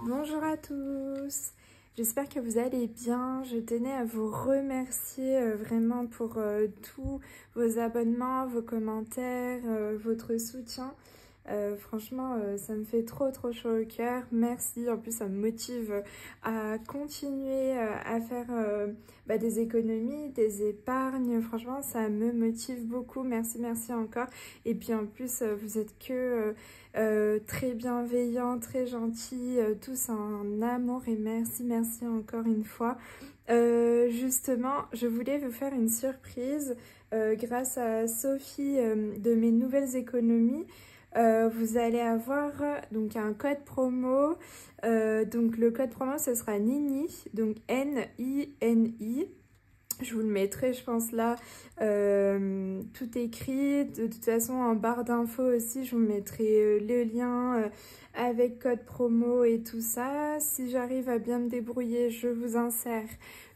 Bonjour à tous, j'espère que vous allez bien. Je tenais à vous remercier vraiment pour tous vos abonnements, vos commentaires, votre soutien. Franchement, ça me fait trop chaud au cœur. Merci, en plus ça me motive à continuer à faire des économies, des épargnes. Franchement, ça me motive beaucoup. Merci encore. Et puis en plus, vous êtes que très bienveillants, très gentils, tous en amour, et merci encore une fois. Justement, je voulais vous faire une surprise grâce à Sophie de mes nouvelles économies. Vous allez avoir donc un code promo. Donc le code promo ce sera Nini, donc N-I-N-I. Je vous le mettrai, je pense, là, tout écrit. De toute façon, en barre d'infos aussi, je vous mettrai le lien avec code promo et tout ça. Si j'arrive à bien me débrouiller, je vous insère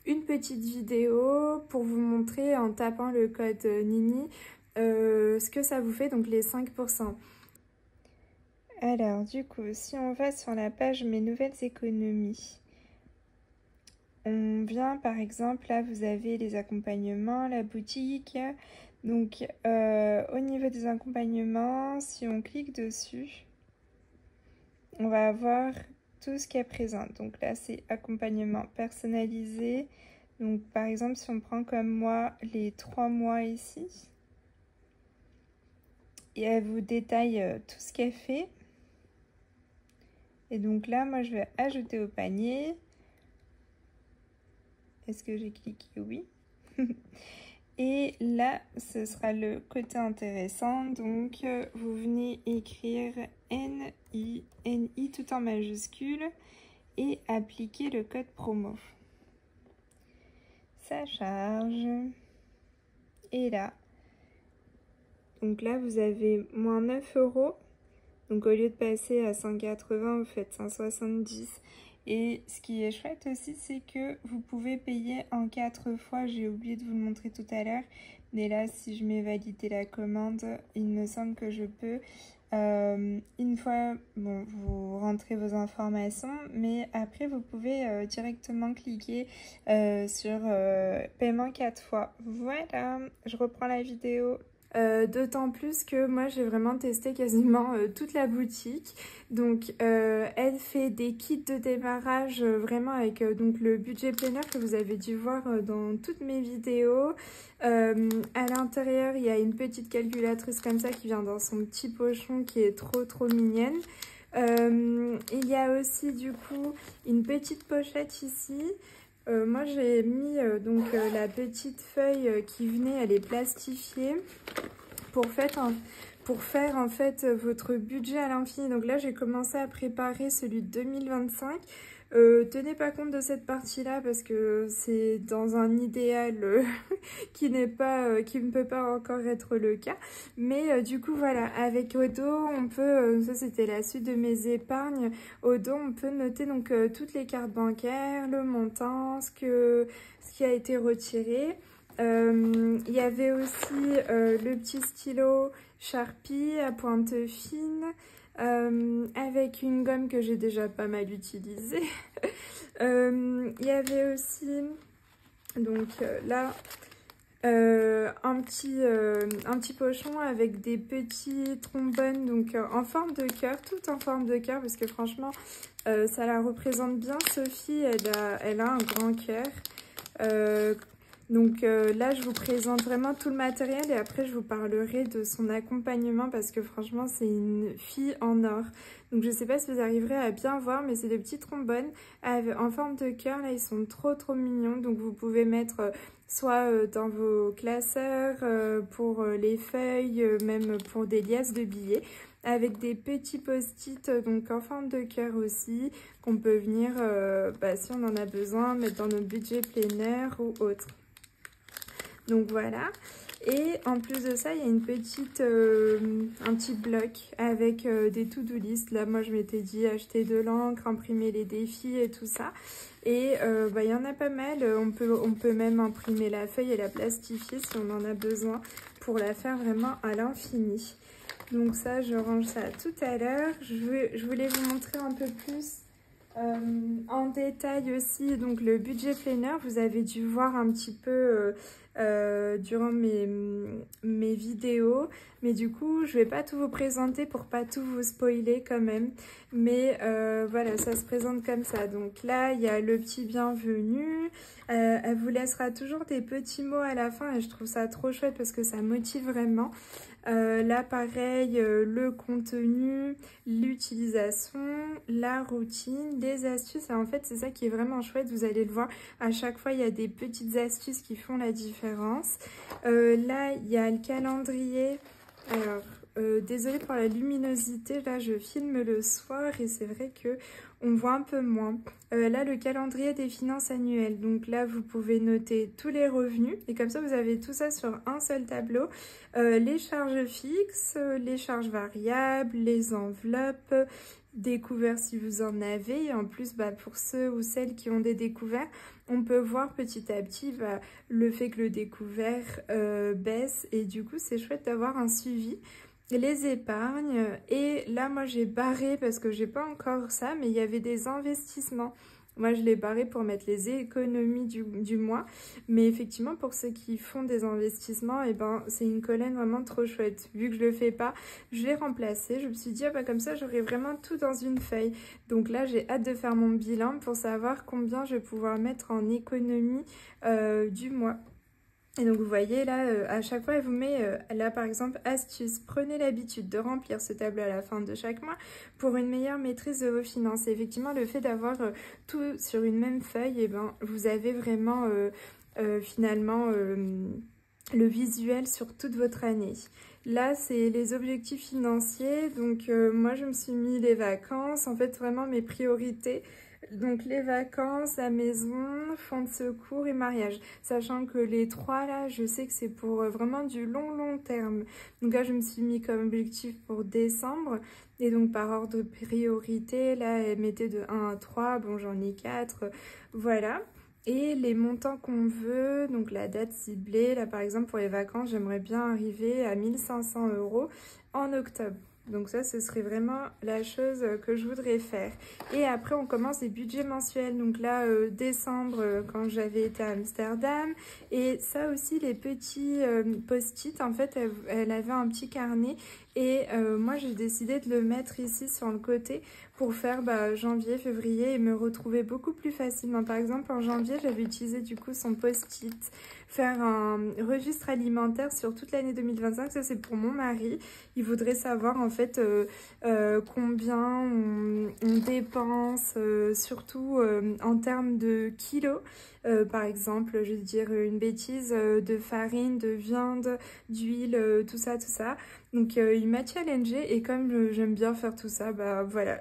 une petite vidéo pour vous montrer en tapant le code Nini ce que ça vous fait, donc les 5%. Alors, du coup, si on va sur la page Mes nouvelles économies, on vient par exemple, là vous avez les accompagnements, la boutique. Donc au niveau des accompagnements, si on clique dessus, on va avoir tout ce qui est présent. Donc là c'est accompagnement personnalisé. Donc par exemple si on prend comme moi les 3 mois ici, et elle vous détaille tout ce qu'elle fait. Et donc là moi je vais ajouter au panier. Est-ce que j'ai cliqué? Oui. Et là, ce sera le côté intéressant. Donc, vous venez écrire N-I-N-I tout en majuscule et appliquer le code promo. Ça charge. Et là, donc là, vous avez moins 9 €. Donc, au lieu de passer à 180, vous faites 170. Et ce qui est chouette aussi, c'est que vous pouvez payer en 4 fois. J'ai oublié de vous le montrer tout à l'heure. Mais là, si je mets valider la commande, il me semble que je peux. Une fois, bon, vous rentrez vos informations, mais après, vous pouvez directement cliquer sur paiement 4 fois. Voilà, je reprends la vidéo. D'autant plus que moi j'ai vraiment testé quasiment toute la boutique. Donc elle fait des kits de démarrage vraiment avec donc le budget planner que vous avez dû voir dans toutes mes vidéos. À l'intérieur il y a une petite calculatrice comme ça qui vient dans son petit pochon qui est trop mignonne. Il y a aussi du coup une petite pochette ici. Moi j'ai mis la petite feuille qui venait, elle est plastifiée pour faire en fait votre budget à l'infini. Donc là j'ai commencé à préparer celui de 2025. Tenez pas compte de cette partie là parce que c'est dans un idéal qui ne peut pas encore être le cas, mais du coup voilà, avec Odo on peut, ça c'était la suite de mes épargnes, Odo on peut noter donc toutes les cartes bancaires, le montant, ce qui a été retiré. Il y avait aussi le petit stylo Sharpie à pointe fine avec une gomme que j'ai déjà pas mal utilisée. Il y avait aussi donc là un petit pochon avec des petits trombones donc en forme de cœur, tout en forme de cœur parce que franchement ça la représente bien. Sophie elle a un grand cœur. Donc là, je vous présente vraiment tout le matériel et après, je vous parlerai de son accompagnement parce que franchement, c'est une fille en or. Donc, je ne sais pas si vous arriverez à bien voir, mais c'est des petits trombones en forme de cœur. Là, ils sont trop mignons. Donc, vous pouvez mettre soit dans vos classeurs, pour les feuilles, même pour des liasses de billets, avec des petits post-it donc en forme de cœur aussi, qu'on peut venir, si on en a besoin, mettre dans notre budget planner ou autre. Donc voilà, et en plus de ça, il y a une petite, un petit bloc avec des to-do list. Là, moi, je m'étais dit acheter de l'encre, imprimer les défis et tout ça. Et il y en a pas mal. On peut même imprimer la feuille et la plastifier si on en a besoin pour la faire vraiment à l'infini. Donc ça, je range ça tout à l'heure. Je voulais vous montrer un peu plus En détail aussi, donc le budget planner, vous avez dû voir un petit peu durant mes vidéos, mais du coup je vais pas tout vous présenter pour pas tout vous spoiler quand même, mais voilà, ça se présente comme ça. Donc là il y a le petit bienvenue, elle vous laissera toujours des petits mots à la fin et je trouve ça trop chouette parce que ça motive vraiment. Là pareil, le contenu, l'utilisation, la routine, les astuces. Et en fait c'est ça qui est vraiment chouette, vous allez le voir, à chaque fois il y a des petites astuces qui font la différence. Là il y a le calendrier. Alors désolée pour la luminosité, là je filme le soir et c'est vrai que on voit un peu moins. Là le calendrier des finances annuelles, donc là vous pouvez noter tous les revenus et comme ça vous avez tout ça sur un seul tableau. Les charges fixes, les charges variables, les enveloppes, découverts si vous en avez. Et en plus pour ceux ou celles qui ont des découverts, on peut voir petit à petit le fait que le découvert baisse et du coup c'est chouette d'avoir un suivi. Les épargnes, et là moi j'ai barré parce que j'ai pas encore ça, mais il y avait des investissements. Moi je l'ai barré pour mettre les économies du mois, mais effectivement pour ceux qui font des investissements, et ben c'est une colonne vraiment trop chouette. Vu que je le fais pas, je l'ai remplacé. Je me suis dit ah bah comme ça j'aurai vraiment tout dans une feuille. Donc là j'ai hâte de faire mon bilan pour savoir combien je vais pouvoir mettre en économie du mois. Et donc vous voyez là, à chaque fois elle vous met là par exemple astuce, prenez l'habitude de remplir ce tableau à la fin de chaque mois pour une meilleure maîtrise de vos finances. Et effectivement le fait d'avoir tout sur une même feuille, et ben vous avez vraiment finalement le visuel sur toute votre année. Là c'est les objectifs financiers, donc moi je me suis mis les vacances, en fait vraiment mes priorités. Donc les vacances, la maison, fonds de secours et mariage. Sachant que les trois là, je sais que c'est pour vraiment du long terme. Donc là, je me suis mis comme objectif pour décembre. Et donc par ordre de priorité, là, elle mettait de 1 à 3. Bon, j'en ai 4. Voilà. Et les montants qu'on veut, donc la date ciblée, là par exemple pour les vacances, j'aimerais bien arriver à 1 500 € en octobre. Donc ça, ce serait vraiment la chose que je voudrais faire. Et après, on commence les budgets mensuels. Donc là, décembre, quand j'avais été à Amsterdam. Et ça aussi, les petits post-it, en fait, elle avait un petit carnet. Et moi, j'ai décidé de le mettre ici sur le côté pour faire janvier, février et me retrouver beaucoup plus facilement. Par exemple, en janvier, j'avais utilisé du coup son post-it, faire un registre alimentaire sur toute l'année 2025. Ça, c'est pour mon mari. Il voudrait savoir en fait combien on dépense, surtout en termes de kilos. Par exemple, je vais dire une bêtise, de farine, de viande, d'huile, tout ça. Donc il m'a challengé et comme j'aime bien faire tout ça, bah voilà,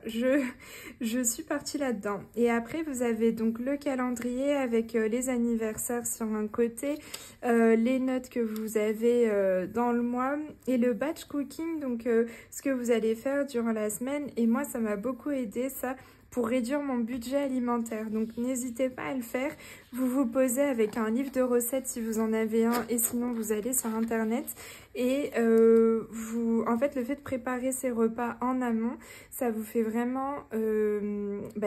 je suis partie là-dedans. Et après vous avez donc le calendrier avec les anniversaires sur un côté, les notes que vous avez dans le mois et le batch cooking, donc ce que vous allez faire durant la semaine. Et moi ça m'a beaucoup aidé ça pour réduire mon budget alimentaire. Donc n'hésitez pas à le faire. Vous vous posez avec un livre de recettes si vous en avez un et sinon vous allez sur internet et en fait le fait de préparer ces repas en amont, ça vous fait vraiment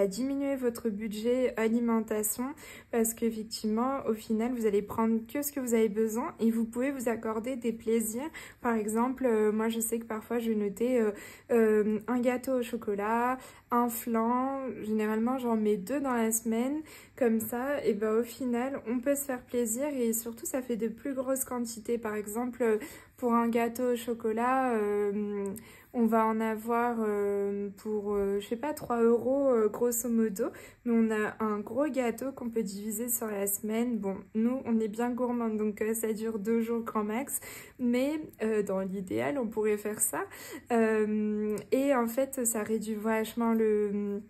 diminuer votre budget alimentation parce qu'effectivement au final vous allez prendre que ce que vous avez besoin et vous pouvez vous accorder des plaisirs. Par exemple, moi je sais que parfois je notais un gâteau au chocolat, un flan, généralement j'en mets 2 dans la semaine, comme ça et au final on peut se faire plaisir et surtout ça fait de plus grosses quantités. Par exemple pour un gâteau au chocolat, on va en avoir pour, je sais pas, 3 € grosso modo. Mais on a un gros gâteau qu'on peut diviser sur la semaine. Bon, nous, on est bien gourmands, donc ça dure 2 jours grand max. Mais dans l'idéal, on pourrait faire ça. Et en fait, ça réduit vachement le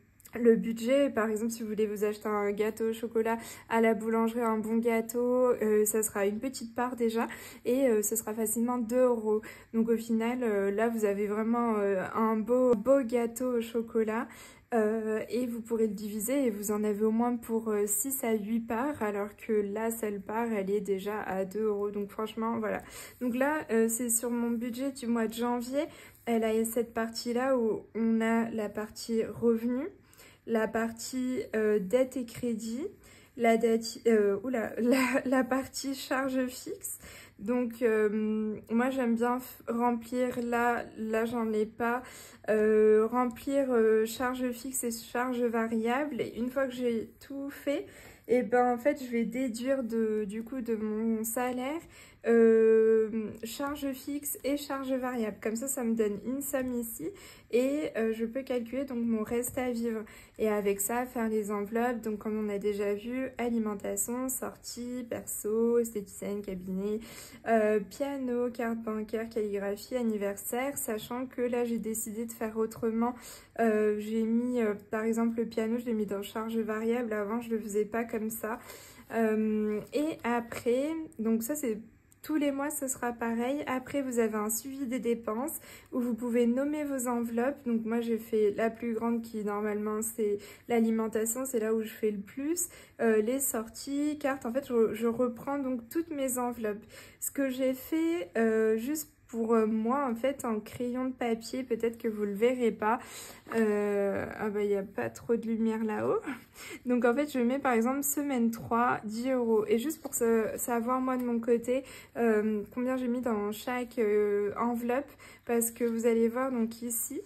budget. Par exemple, si vous voulez vous acheter un gâteau au chocolat à la boulangerie, un bon gâteau, ça sera une petite part déjà et ce sera facilement 2 €. Donc au final, là vous avez vraiment un beau gâteau au chocolat. Et vous pourrez le diviser et vous en avez au moins pour 6 à 8 parts alors que la seule part elle est déjà à 2 €. Donc franchement voilà. Donc là c'est sur mon budget du mois de janvier. Elle a cette partie là où on a la partie revenus. la partie dette et crédit, la partie charge fixe. Donc moi j'aime bien remplir là j'en ai pas, remplir charge fixe et charge variable, et une fois que j'ai tout fait, et ben en fait je vais déduire du coup de mon salaire charge fixe et charge variable. Comme ça me donne une somme ici, et je peux calculer donc mon reste à vivre. Et avec ça, faire les enveloppes, donc comme on a déjà vu, alimentation, sortie, perso, esthéticienne, cabinet, piano, carte bancaire, calligraphie, anniversaire, sachant que là j'ai décidé de faire autrement. J'ai mis par exemple le piano, je l'ai mis dans charge variable, avant je le faisais pas comme ça. Et après, donc ça c'est tous les mois, ce sera pareil. Après, vous avez un suivi des dépenses où vous pouvez nommer vos enveloppes. Donc moi, j'ai fait la plus grande qui, normalement, c'est l'alimentation. C'est là où je fais le plus. Les sorties, cartes. En fait, je reprends donc toutes mes enveloppes. Ce que j'ai fait, juste pour moi, en fait, en crayon de papier, peut-être que vous le verrez pas. Ah bah, il n'y a pas trop de lumière là-haut. Donc, en fait, je mets, par exemple, semaine 3, 10 €. Et juste pour savoir, moi, de mon côté, combien j'ai mis dans chaque enveloppe. Parce que vous allez voir, donc ici,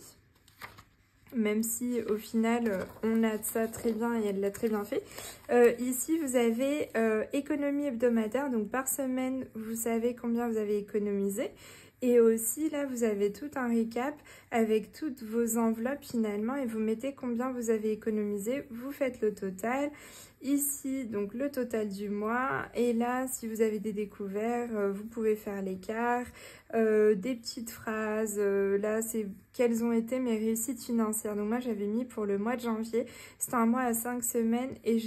même si au final on a ça très bien et elle l'a très bien fait. Ici vous avez économie hebdomadaire, donc par semaine vous savez combien vous avez économisé. Et aussi là vous avez tout un récap avec toutes vos enveloppes finalement, et vous mettez combien vous avez économisé, vous faites le total. Ici donc le total du mois, et là si vous avez des découvertes, vous pouvez faire l'écart, des petites phrases, là c'est quelles ont été mes réussites financières. Donc moi j'avais mis pour le mois de janvier, c'était un mois à 5 semaines et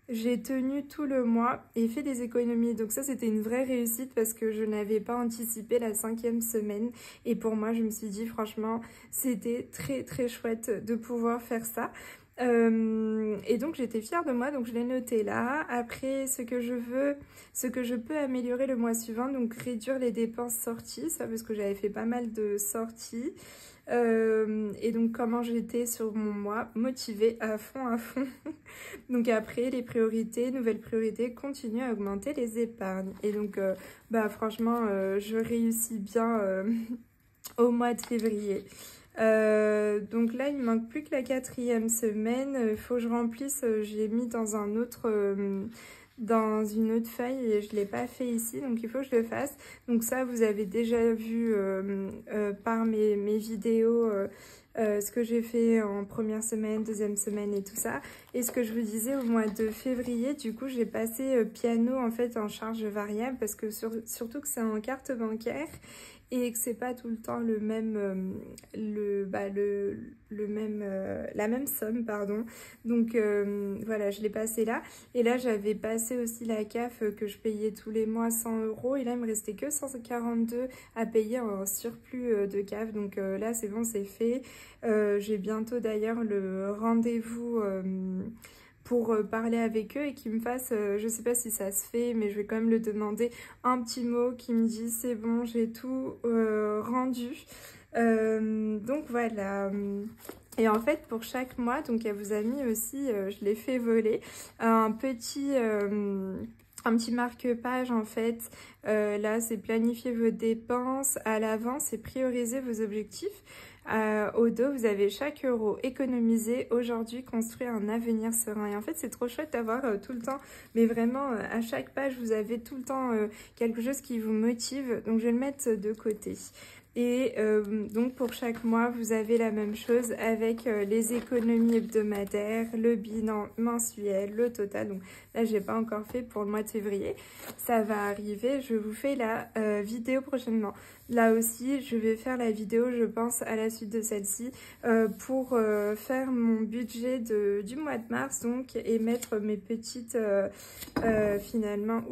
j'ai tenu tout le mois et fait des économies. Donc ça c'était une vraie réussite parce que je n'avais pas anticipé la 5e semaine, et pour moi je me suis dit franchement c'était très très chouette de pouvoir faire ça. Et donc j'étais fière de moi, donc je l'ai noté là. Après, ce que je peux améliorer le mois suivant, donc réduire les dépenses sorties, ça parce que j'avais fait pas mal de sorties. Et donc comment j'étais sur mon mois, motivée à fond. Donc après, les priorités, nouvelles priorités, continuer à augmenter les épargnes. Et donc bah franchement je réussis bien au mois de février. Donc là il me manque plus que la 4e semaine. Il faut que je remplisse, j'ai mis dans un autre dans une autre feuille et je l'ai pas fait ici, donc il faut que je le fasse. Donc ça vous avez déjà vu par mes vidéos ce que j'ai fait en première semaine, 2e semaine et tout ça. Et ce que je vous disais, au mois de février, du coup j'ai passé piano en fait en charge variable, parce que surtout que c'est en carte bancaire et que c'est pas tout le temps le même la même somme, pardon. Donc voilà, je l'ai passé là. Et là j'avais passé aussi la CAF que je payais tous les mois 100 €, et là il me restait que 142 à payer en surplus de CAF. Donc là c'est bon, c'est fait. J'ai bientôt d'ailleurs le rendez-vous pour parler avec eux et qu'ils me fassent, je sais pas si ça se fait, mais je vais quand même le demander, un petit mot qui me dit c'est bon, j'ai tout rendu. Donc voilà. Et en fait pour chaque mois, donc elle vous a mis aussi, je l'ai fait voler, un petit marque-page en fait. Là c'est planifier vos dépenses, à l'avant c'est prioriser vos objectifs. Au dos, vous avez chaque euro économisé aujourd'hui, construire un avenir serein. Et en fait, c'est trop chouette d'avoir tout le temps, mais vraiment, à chaque page, vous avez tout le temps quelque chose qui vous motive. Donc, je vais le mettre de côté. Et donc pour chaque mois, vous avez la même chose avec les économies hebdomadaires, le bilan mensuel, le total. Donc là, j'ai pas encore fait pour le mois de février. Ça va arriver, je vous fais la vidéo prochainement. Là aussi, je vais faire la vidéo, je pense, à la suite de celle-ci, pour faire mon budget du mois de mars, donc, et mettre mes petites, finalement,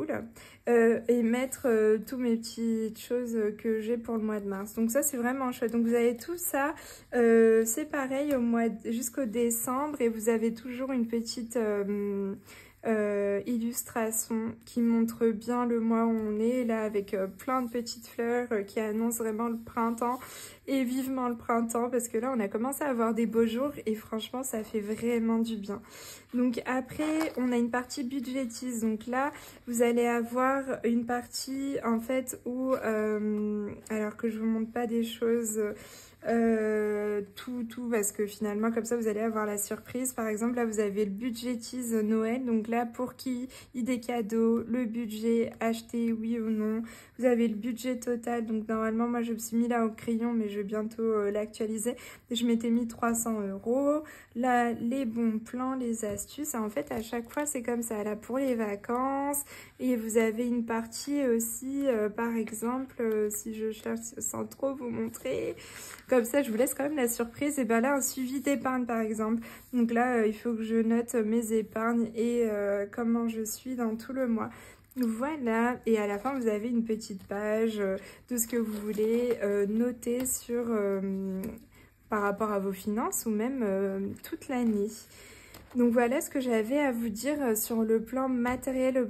et mettre toutes mes petites choses que j'ai pour le mois de mars. Donc ça, c'est vraiment chouette. Donc vous avez tout ça, c'est pareil jusqu'au décembre, et vous avez toujours une petite... illustration qui montre bien le mois où on est, là avec plein de petites fleurs qui annoncent vraiment le printemps et vivement le printemps parce que là on a commencé à avoir des beaux jours et franchement ça fait vraiment du bien. Donc après on a une partie budgétise, donc là vous allez avoir une partie en fait où, alors que je vous montre pas des choses... tout parce que finalement comme ça vous allez avoir la surprise. Par exemple là vous avez le budgétise Noël, donc là pour qui idée cadeau, le budget acheter oui ou non, vous avez le budget total, donc normalement moi je me suis mis là au crayon mais je vais bientôt l'actualiser, je m'étais mis 300 €. Là les bons plans, les astuces, en fait à chaque fois c'est comme ça, là pour les vacances. Et vous avez une partie aussi, par exemple, si je cherche sans trop vous montrer, comme ça je vous laisse quand même la surprise, et bien là un suivi d'épargne par exemple. Donc là il faut que je note mes épargnes et comment je suis dans tout le mois. Voilà, et à la fin vous avez une petite page de ce que vous voulez noter sur, par rapport à vos finances ou même toute l'année. Donc voilà ce que j'avais à vous dire sur le plan matériel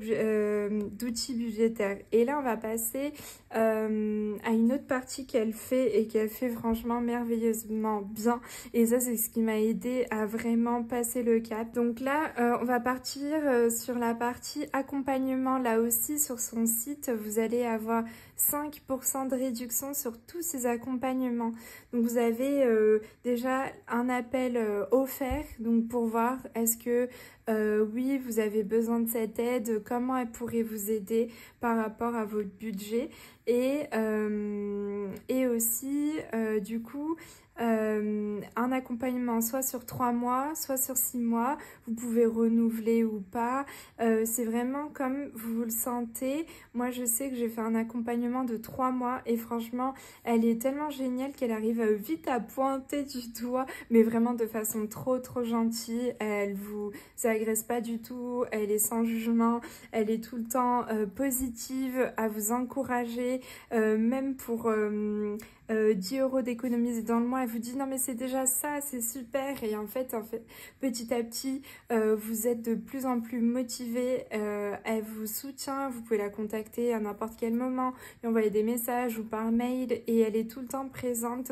d'outils budgétaires. Et là on va passer à une autre partie qu'elle fait et qu'elle fait franchement merveilleusement bien. Et ça c'est ce qui m'a aidé à vraiment passer le cap. Donc là on va partir sur la partie accompagnement. Là aussi sur son site vous allez avoir 5% de réduction sur tous ces accompagnements. Donc vous avez déjà un appel offert, donc pour voir est-ce que oui vous avez besoin de cette aide, comment elle pourrait vous aider par rapport à votre budget, et aussi du coup un accompagnement soit sur 3 mois, soit sur 6 mois, vous pouvez renouveler ou pas, c'est vraiment comme vous le sentez. Moi je sais que j'ai fait un accompagnement de 3 mois et franchement elle est tellement géniale qu'elle arrive vite à pointer du doigt, mais vraiment de façon trop gentille. Elle vous agresse pas du tout, elle est sans jugement, elle est tout le temps positive, à vous encourager, même pour 10 € d'économiser dans le mois, elle vous dit non mais c'est déjà ça, c'est super. Et en fait petit à petit vous êtes de plus en plus motivé, elle vous soutient, vous pouvez la contacter à n'importe quel moment, lui envoyer des messages ou par mail, et elle est tout le temps présente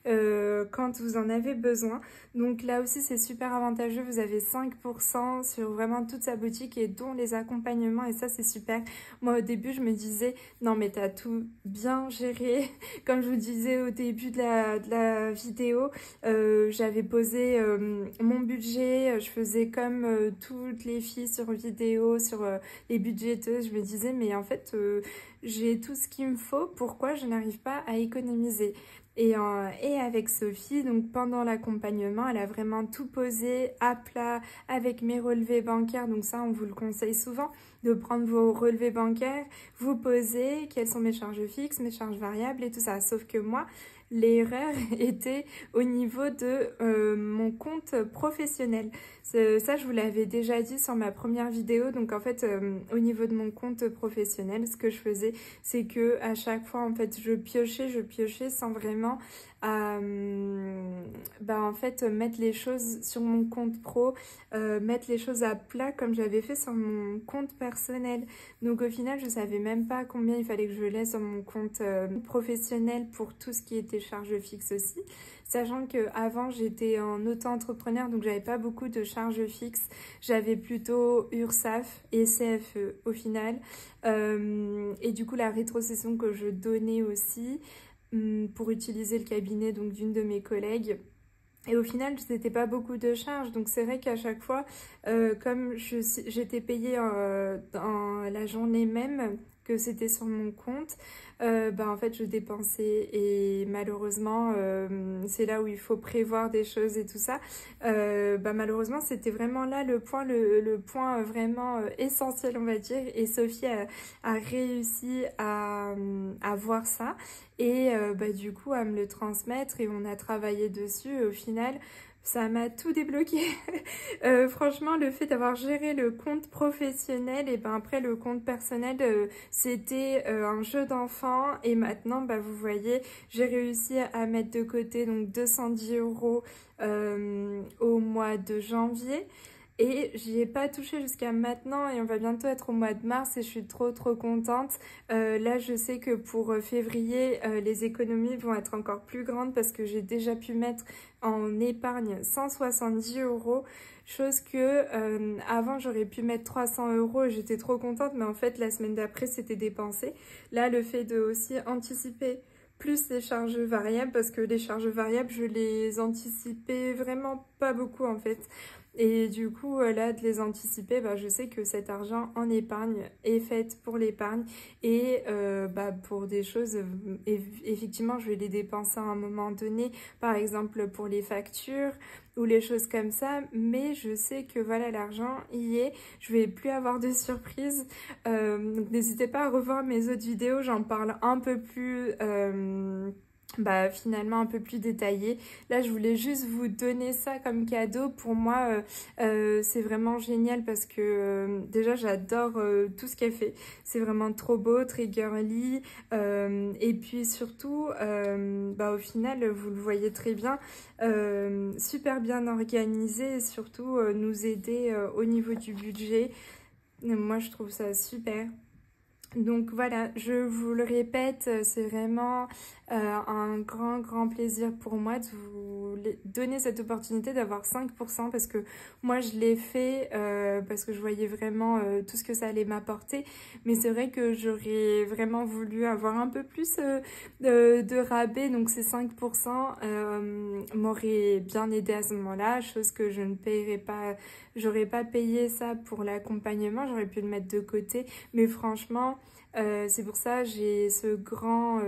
quand vous en avez besoin. Donc là aussi c'est super avantageux, vous avez 5% sur vraiment toute sa boutique et dont les accompagnements, et ça c'est super. Moi au début je me disais non mais t'as tout bien géré, comme je vous disais au début de la vidéo, j'avais posé mon budget, je faisais comme toutes les filles sur vidéo, sur les budgéteuses, je me disais mais en fait j'ai tout ce qu'il me faut, pourquoi je n'arrive pas à économiser? Et avec Sophie, donc pendant l'accompagnement, elle a vraiment tout posé à plat avec mes relevés bancaires. Donc ça, on vous le conseille souvent, de prendre vos relevés bancaires, vous posez quelles sont mes charges fixes, mes charges variables et tout ça. Sauf que moi, l'erreur était au niveau de mon compte professionnel. Ça, je vous l'avais déjà dit sur ma première vidéo. Donc en fait, au niveau de mon compte professionnel, ce que je faisais, c'est que à chaque fois, en fait, je piochais sans vraiment en fait mettre les choses sur mon compte pro, mettre les choses à plat comme j'avais fait sur mon compte personnel. Donc au final je savais même pas combien il fallait que je laisse sur mon compte professionnel pour tout ce qui était charges fixes aussi, sachant que avant j'étais en auto-entrepreneur, donc j'avais pas beaucoup de charges fixes, j'avais plutôt URSSAF et CFE au final, et du coup la rétrocession que je donnais aussi pour utiliser le cabinet donc d'une de mes collègues. Et au final, c'était pas beaucoup de charges. Donc c'est vrai qu'à chaque fois, comme j'étais payée dans la journée même que c'était sur mon compte, en fait je dépensais, et malheureusement c'est là où il faut prévoir des choses et tout ça. Malheureusement c'était vraiment là le point vraiment essentiel, on va dire, et Sophie a réussi à voir ça et du coup à me le transmettre, et on a travaillé dessus, et au final ça m'a tout débloqué. Franchement, le fait d'avoir géré le compte professionnel, et après le compte personnel, c'était un jeu d'enfant. Et maintenant, vous voyez, j'ai réussi à mettre de côté donc 210 € au mois de janvier. Et j'y ai pas touché jusqu'à maintenant et on va bientôt être au mois de mars et je suis trop contente. Là je sais que pour février les économies vont être encore plus grandes parce que j'ai déjà pu mettre en épargne 170 €, chose que avant j'aurais pu mettre 300 € et j'étais trop contente, mais en fait la semaine d'après c'était dépensé. Là le fait de aussi anticiper plus les charges variables, parce que les charges variables je les anticipais vraiment pas beaucoup en fait. Et du coup, là, de les anticiper, bah, je sais que cet argent en épargne est fait pour l'épargne et bah, pour des choses, effectivement, je vais les dépenser à un moment donné, par exemple pour les factures ou les choses comme ça, mais je sais que voilà, l'argent y est, je vais plus avoir de surprises. Donc n'hésitez pas à revoir mes autres vidéos, j'en parle un peu plus... bah finalement un peu plus détaillé. Là je voulais juste vous donner ça comme cadeau. Pour moi c'est vraiment génial parce que déjà j'adore tout ce qu'elle fait, c'est vraiment trop beau, très girly, et puis surtout bah au final vous le voyez très bien, super bien organisé et surtout nous aider au niveau du budget. Moi je trouve ça super. Donc voilà, je vous le répète, c'est vraiment un grand plaisir pour moi de vous donner cette opportunité d'avoir 5% parce que moi je l'ai fait parce que je voyais vraiment tout ce que ça allait m'apporter. Mais c'est vrai que j'aurais vraiment voulu avoir un peu plus de rabais, donc ces 5% m'auraient bien aidé à ce moment-là, chose que je ne paierai pas, j'aurais pas payé ça pour l'accompagnement, j'aurais pu le mettre de côté, mais franchement... c'est pour ça que j'ai ce grand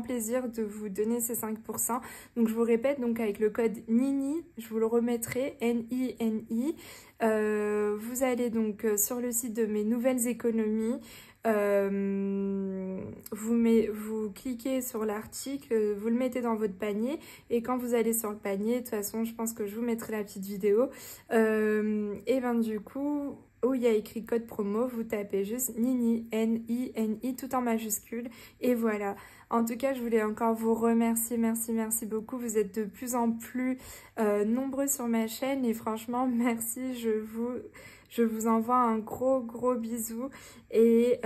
plaisir de vous donner ces 5%. Donc je vous répète, donc avec le code NINI, je vous le remettrai, NINI. Vous allez donc sur le site de mes nouvelles économies. Vous cliquez sur l'article, vous le mettez dans votre panier et quand vous allez sur le panier, de toute façon je pense que je vous mettrai la petite vidéo, et ben du coup où il y a écrit code promo, vous tapez juste NINI, N-I-N-I, tout en majuscule, et voilà. En tout cas, je voulais encore vous remercier, merci beaucoup. Vous êtes de plus en plus nombreux sur ma chaîne, et franchement, merci, je vous envoie un gros bisou, et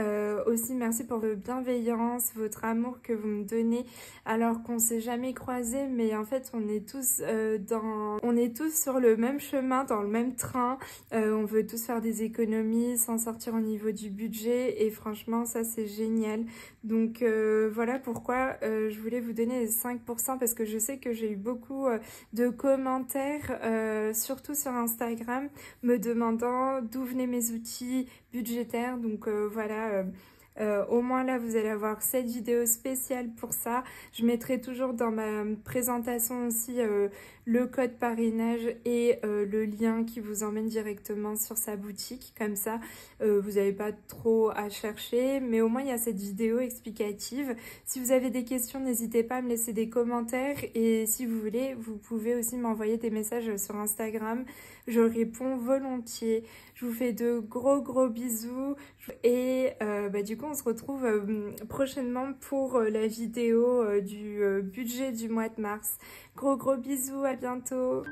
aussi merci pour votre bienveillance, votre amour que vous me donnez, alors qu'on s'est jamais croisés, mais en fait, on est tous sur le même chemin, dans le même train, on veut tous faire des économies, s'en sortir au niveau du budget et franchement ça c'est génial. Donc voilà pourquoi je voulais vous donner les 5% parce que je sais que j'ai eu beaucoup de commentaires, surtout sur Instagram, me demandant d'où venaient mes outils budgétaires. Donc voilà... au moins là vous allez avoir cette vidéo spéciale pour ça. Je mettrai toujours dans ma présentation aussi le code parrainage et le lien qui vous emmène directement sur sa boutique. Comme ça vous n'avez pas trop à chercher, mais au moins il y a cette vidéo explicative. Si vous avez des questions, n'hésitez pas à me laisser des commentaires, et si vous voulez vous pouvez aussi m'envoyer des messages sur Instagram, je réponds volontiers. Je vous fais de gros bisous et bah, du coup on se retrouve prochainement pour la vidéo du budget du mois de mars. Gros bisous, à bientôt.